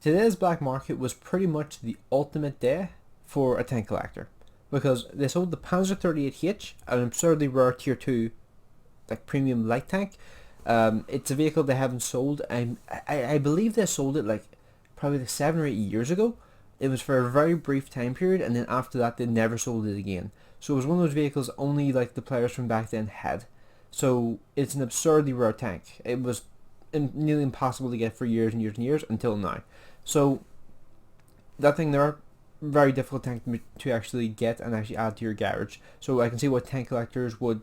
Today's black market was pretty much the ultimate day for a tank collector because they sold the Panzer 38H, an absurdly rare tier 2 like premium light tank. It's a vehicle they haven't sold. I believe they sold it like probably like 7 or 8 years ago. It was for a very brief time period, and then after that they never sold it again. So it was one of those vehicles only like the players from back then had. So it's an absurdly rare tank. It was nearly impossible to get for years and years and years until now. So that thing there, very difficult tank to actually get and actually add to your garage. So I can see why tank collectors would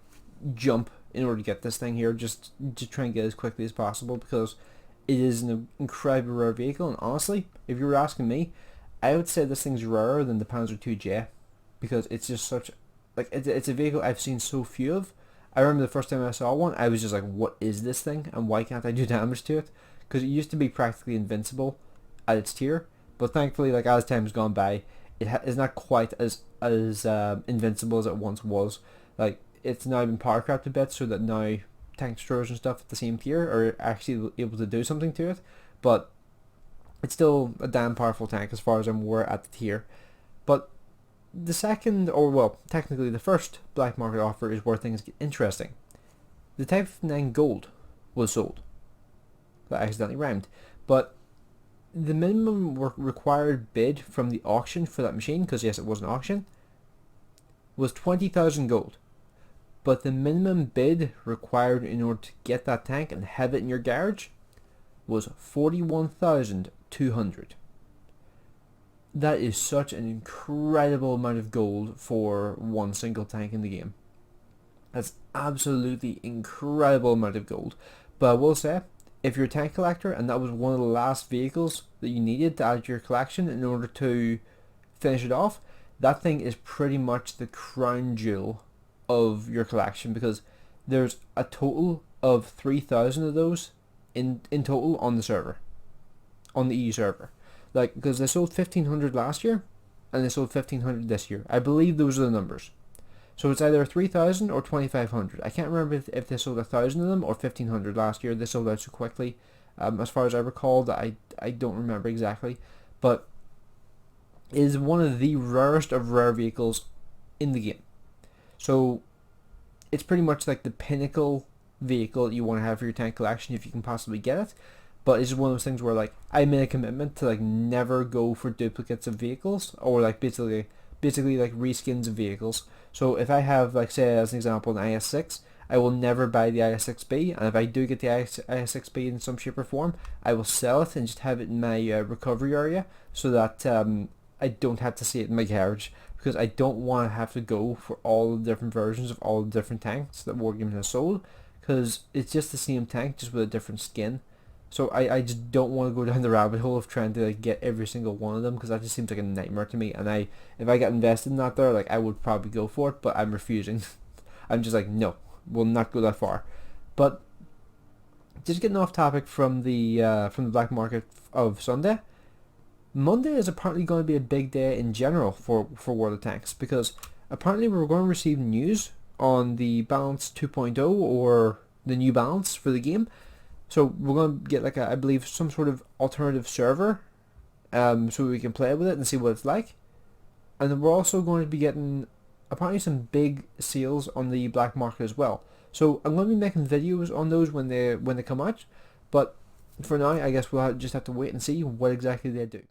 jump in order to get this thing here, just to try and get as quickly as possible, because it is an incredibly rare vehicle. And honestly, if you were asking me, I would say this thing's rarer than the Panzer 2J, because it's just such like it's a vehicle I've seen so few of. I remember the first time I saw one, I was just like, what is this thing and why can't I do damage to it? Because it used to be practically invincible at its tier, but thankfully, like as time's gone by, it is not quite as invincible as it once was. Like it's now been power crept a bit, so that now tank destroyers and stuff at the same tier are actually able to do something to it, but it's still a damn powerful tank as far as I'm aware at the tier. But the second, or well, technically the first black market offer is where things get interesting. The Type 59 Gold was sold. That accidentally rhymed. But the minimum required bid from the auction for that machine, because yes, it was an auction, was 20,000 gold. But the minimum bid required in order to get that tank and have it in your garage was 41,200. That is such an incredible amount of gold for one single tank in the game. That's absolutely incredible amount of gold. But I will say, if you're a tank collector and that was one of the last vehicles that you needed to add to your collection in order to finish it off, that thing is pretty much the crown jewel of your collection, because there's a total of 3,000 of those in total on the server, on the EU server. Like, because they sold 1,500 last year and they sold 1,500 this year. I believe those are the numbers. So it's either 3,000 or 2,500. I can't remember if they sold 1,000 of them or 1,500 last year. They sold out so quickly. As far as I recall, that I don't remember exactly. But it is one of the rarest of rare vehicles in the game. So it's pretty much like the pinnacle vehicle you want to have for your tank collection if you can possibly get it. But it's just one of those things where like I made a commitment to like never go for duplicates of vehicles, or like basically like reskins of vehicles. So if I have, like, say as an example, an IS-6, I will never buy the IS-6B, and if I do get the IS-6B in some shape or form, I will sell it and just have it in my recovery area, so that I don't have to see it in my garage, because I don't want to have to go for all the different versions of all the different tanks that Wargaming has sold, because it's just the same tank, just with a different skin. So I just don't want to go down the rabbit hole of trying to like get every single one of them, because that just seems like a nightmare to me. And if I got invested in that there, like I would probably go for it, but I'm refusing. I'm just like, no, we'll not go that far. But just getting off topic from the black market of Sunday, Monday is apparently going to be a big day in general for World of Tanks, because apparently we're going to receive news on the Balance 2.0, or the new balance for the game. So we're going to get like I believe some sort of alternative server, so we can play with it and see what it's like. And then we're also going to be getting apparently some big sales on the black market as well. So I'm going to be making videos on those when they come out. But for now, I guess we'll just have to wait and see what exactly they do.